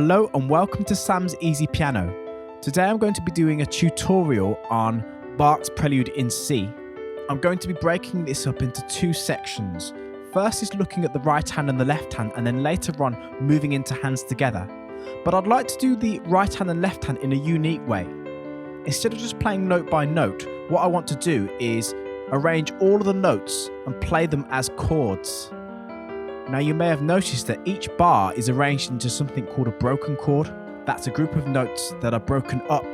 Hello and welcome to Sam's Easy Piano. Today I'm going to be doing a tutorial on Bach's Prelude in C. I'm going to be breaking this up into two sections. First is looking at the right hand and the left hand, and then later on moving into hands together. But I'd like to do the right hand and left hand in a unique way. Instead of just playing note by note, what I want to do is arrange all of the notes and play them as chords. Now you may have noticed that each bar is arranged into something called a broken chord. That's a group of notes that are broken up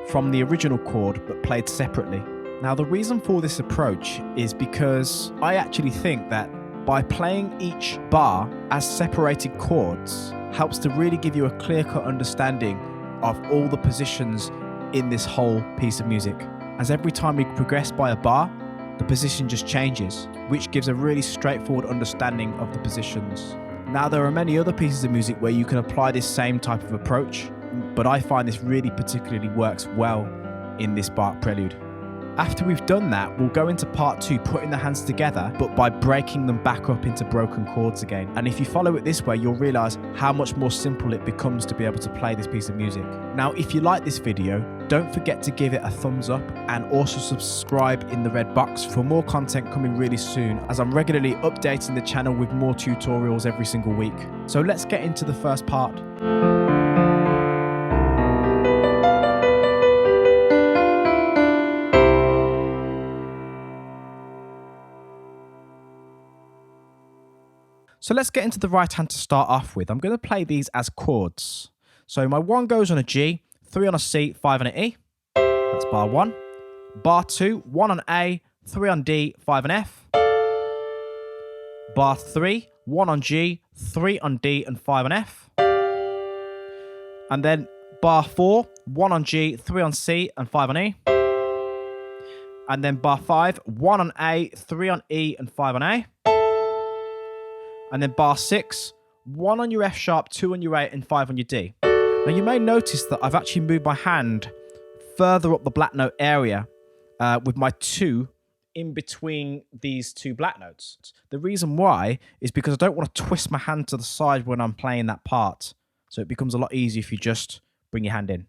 from the original chord but played separately. Now the reason for this approach is because I actually think that by playing each bar as separated chords helps to really give you a clear-cut understanding of all the positions in this whole piece of music. As every time we progress by a bar, the position just changes, which gives a really straightforward understanding of the positions. Now there are many other pieces of music where you can apply this same type of approach, but I find this really particularly works well in this Bach Prelude. After we've done that, we'll go into part 2, putting the hands together, but by breaking them back up into broken chords again. And if you follow it this way, you'll realize how much more simple it becomes to be able to play this piece of music. Now, if you like this video, don't forget to give it a thumbs up and also subscribe in the red box for more content coming really soon, as I'm regularly updating the channel with more tutorials every single week. So let's get into the first part. So let's get into the right hand to start off with. I'm going to play these as chords. So my 1 goes on a G, 3 on a C, 5 on an E. That's bar 1. Bar 2, 1 on A, 3 on D, 5 on F. Bar 3, 1 on G, 3 on D, and 5 on F. And then bar 4, 1 on G, 3 on C, and 5 on E. And then bar 5, 1 on A, 3 on E, and 5 on A. And then bar 6, 1 on your F sharp, 2 on your A, and 5 on your D. Now you may notice that I've actually moved my hand further up the black note area with my 2 in between these 2 black notes. The reason why is because I don't want to twist my hand to the side when I'm playing that part. So it becomes a lot easier if you just bring your hand in.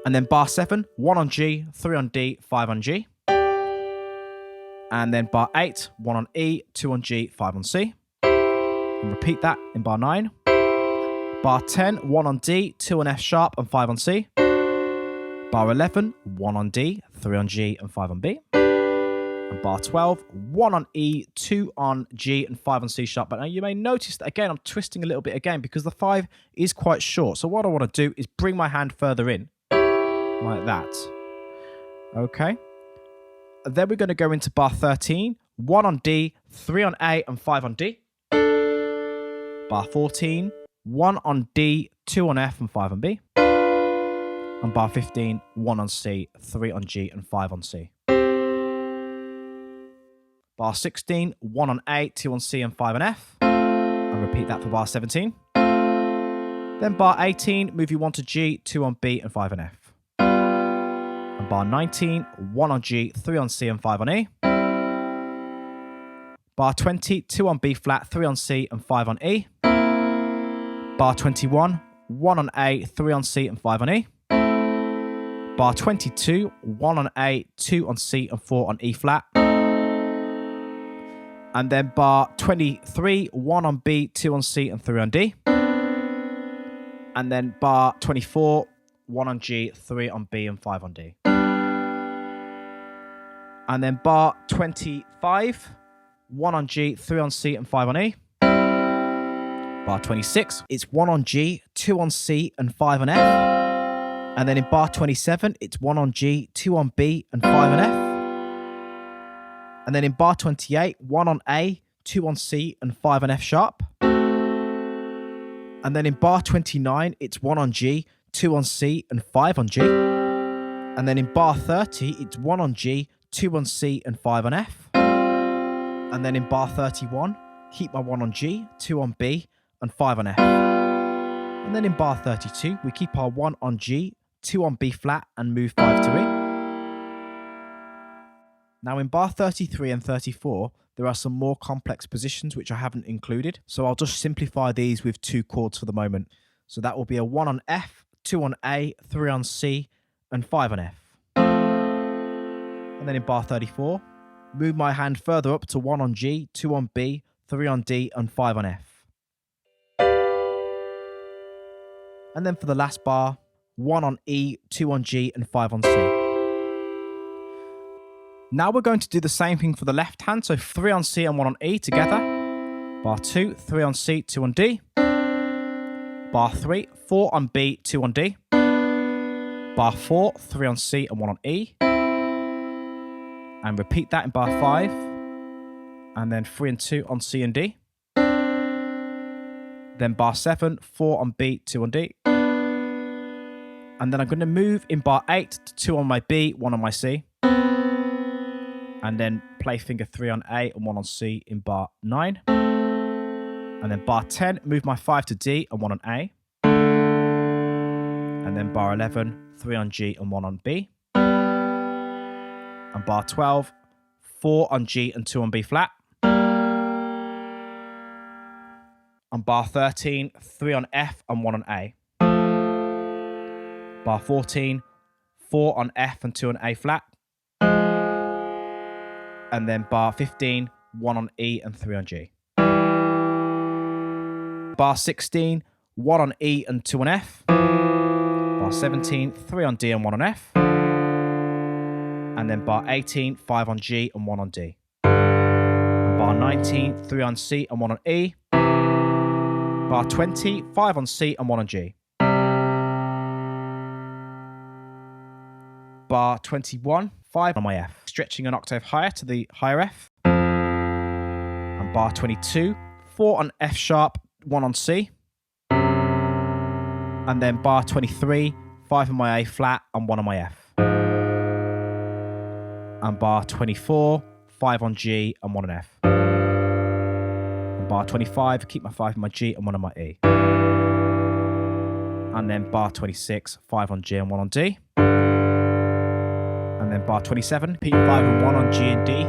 And then bar 7, 1 on G, 3 on D, 5 on G. And then bar 8, 1 on E, 2 on G, 5 on C. And repeat that in bar 9. Bar 10, 1 on D, 2 on F sharp, and 5 on C. Bar 11, 1 on D, 3 on G, and 5 on B. And bar 12, 1 on E, 2 on G, and 5 on C sharp. But now you may notice that again, I'm twisting a little bit again because the 5 is quite short. So what I want to do is bring my hand further in, like that. Okay. Then we're going to go into bar 13, 1 on D, 3 on A, and 5 on D. Bar 14, 1 on D, 2 on F, and 5 on B. And bar 15, 1 on C, 3 on G, and 5 on C. Bar 16, 1 on A, 2 on C, and 5 on F. And repeat that for bar 17. Then bar 18, move your 1 to G, 2 on B, and 5 on F. And bar 19, 1 on G, 3 on C, and 5 on E. Bar 20, 2 on B flat, 3 on C, and 5 on E. Bar 21, 1 on A, 3 on C, and 5 on E. Bar 22, 1 on A, 2 on C, and 4 on E flat. And then bar 23, 1 on B, 2 on C, and 3 on D. And then bar 24, 1 on G, 3 on B, and 5 on D. And then bar 25, 1 on G, 3 on C, and 5 on E. Bar 26, it's 1 on G, 2 on C, and 5 on F. And then in bar 27, it's 1 on G, 2 on B, and 5 on F. And then in bar 28, 1 on A, 2 on C, and 5 on F sharp. And then in bar 29, it's 1 on G, 2 on C, and 5 on G. And then in bar 30, it's 1 on G, 2 on C, and 5 on F. And then in bar 31, keep my 1 on G, 2 on B, and 5 on F. And then in bar 32, we keep our 1 on G, 2 on B flat, and move 5 to E. Now in bar 33 and 34, there are some more complex positions which I haven't included. So I'll just simplify these with 2 chords for the moment. So that will be a 1 on F, 2 on A, 3 on C, and 5 on F. And then in bar 34, move my hand further up to 1 on G, 2 on B, 3 on D, and 5 on F. And then for the last bar, 1 on E, 2 on G, and 5 on C. Now we're going to do the same thing for the left hand, so 3 on C and 1 on E together. Bar 2, 3 on C, 2 on D. Bar 3, 4 on B, 2 on D. Bar 4, 3 on C and 1 on E. And repeat that in bar 5. And then 3 and 2 on C and D. Then bar 7, 4 on B, 2 on D. And then I'm going to move in bar 8 to 2 on my B, 1 on my C. And then play finger 3 on A and 1 on C in bar 9. And then bar 10, move my 5 to D and 1 on A. And then bar 11, 3 on G and 1 on B. And bar 12, 4 on G and 2 on B flat. And bar 13, 3 on F and 1 on A. Bar 14, 4 on F and 2 on A flat. And then bar 15, 1 on E and 3 on G. Bar 16, 1 on E and 2 on F. Bar 17, 3 on D and 1 on F. And then bar 18, 5 on G and 1 on D. And bar 19, 3 on C and 1 on E. Bar 20, 5 on C and 1 on G. Bar 21, 5 on my F, stretching an octave higher to the higher F. And bar 22, 4 on F sharp, 1 on C. And then bar 23, 5 on my A flat and 1 on my F. And bar 24, 5 on G and 1 on F. And bar 25, keep my 5 on my G and 1 on my E. And then bar 26, 5 on G and 1 on D. And then bar 27, repeat 5 and 1 on G and D.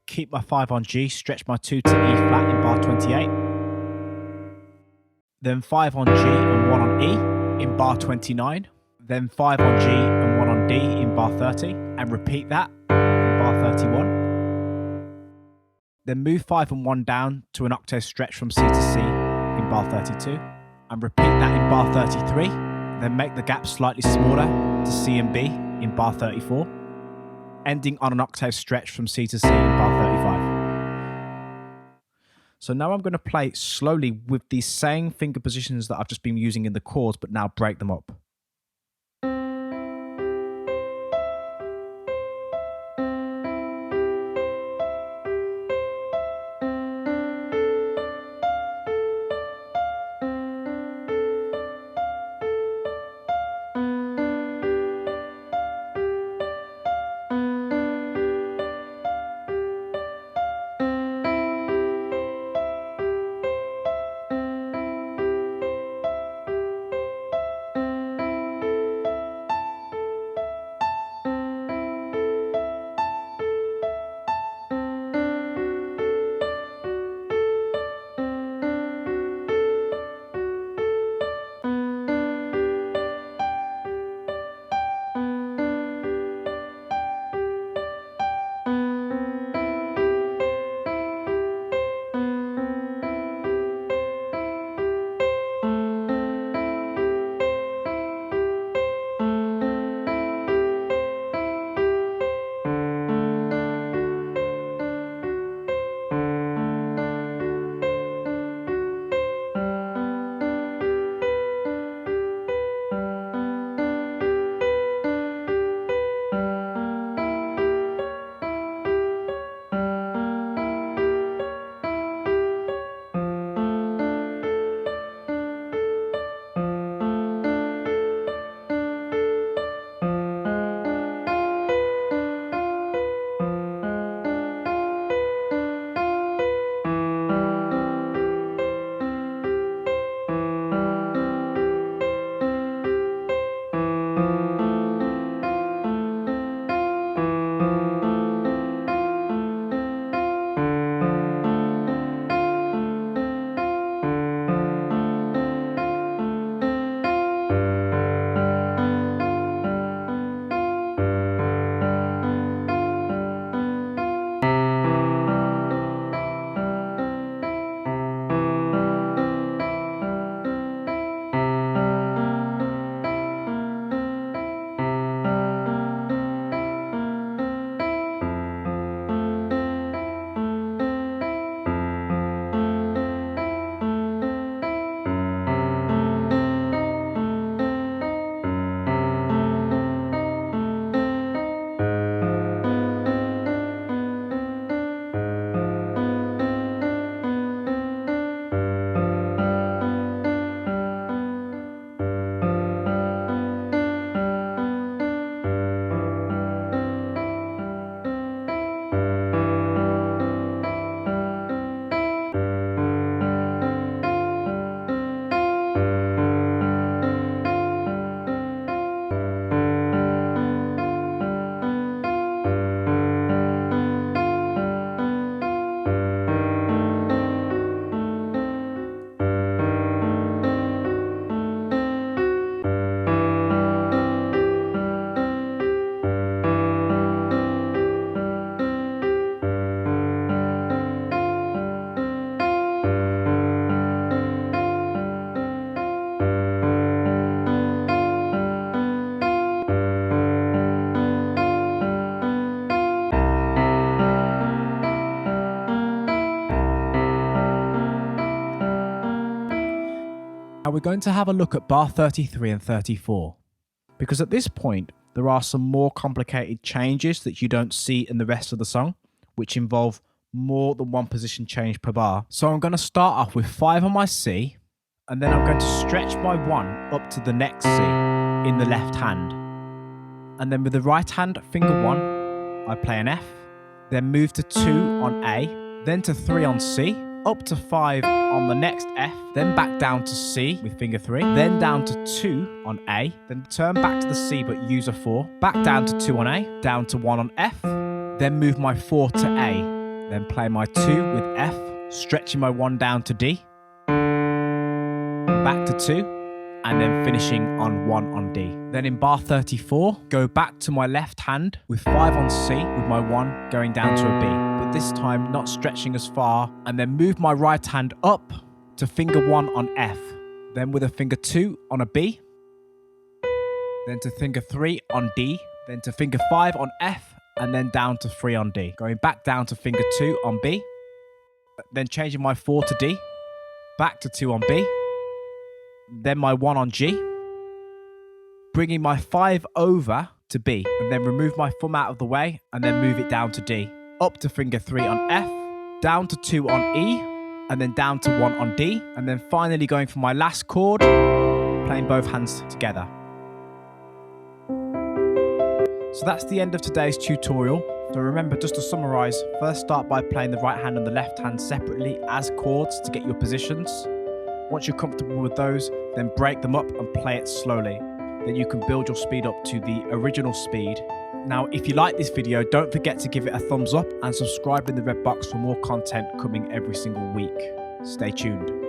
Keep my 5 on G, stretch my 2 to E flat in bar 28. Then 5 on G and 1 on E in bar 29. Then 5 on G and 1 on D in bar 30. And repeat that in bar 31. Then move 5 and 1 down to an octave stretch from C to C in bar 32. And repeat that in bar 33. Then make the gap slightly smaller to C and B in bar 34, ending on an octave stretch from C to C in bar 35. So now I'm going to play slowly with these same finger positions that I've just been using in the chords, but now break them up. going to have a look at bar 33 and 34, because at this point there are some more complicated changes that you don't see in the rest of the song, which involve more than one position change per bar. So I'm going to start off with 5 on my C, and then I'm going to stretch my 1 up to the next C in the left hand. And then with the right hand, finger 1, I play an F, then move to 2 on A, then to 3 on C, up to 5 on the next F, then back down to C with finger 3, then down to 2 on A, then turn back to the C but use a 4, back down to 2 on A, down to 1 on F, then move my 4 to A, then play my 2 with F, stretching my 1 down to D, back to 2, and then finishing on 1 on D. Then in bar 34, go back to my left hand with 5 on C with my 1 going down to a B, but this time not stretching as far, and then move my right hand up to finger 1 on F, then with a finger 2 on a B, then to finger 3 on D, then to finger 5 on F, and then down to 3 on D. Going back down to finger 2 on B, then changing my 4 to D, back to 2 on B, then my 1 on G, bringing my 5 over to B, and then remove my thumb out of the way, and then move it down to D, up to finger 3 on F, down to 2 on E, and then down to 1 on D, and then finally going for my last chord, playing both hands together. So that's the end of today's tutorial. So remember, just to summarize, first start by playing the right hand and the left hand separately as chords to get your positions. Once you're comfortable with those, then break them up and play it slowly. Then you can build your speed up to the original speed. Now, if you like this video, don't forget to give it a thumbs up and subscribe in the red box for more content coming every single week. Stay tuned.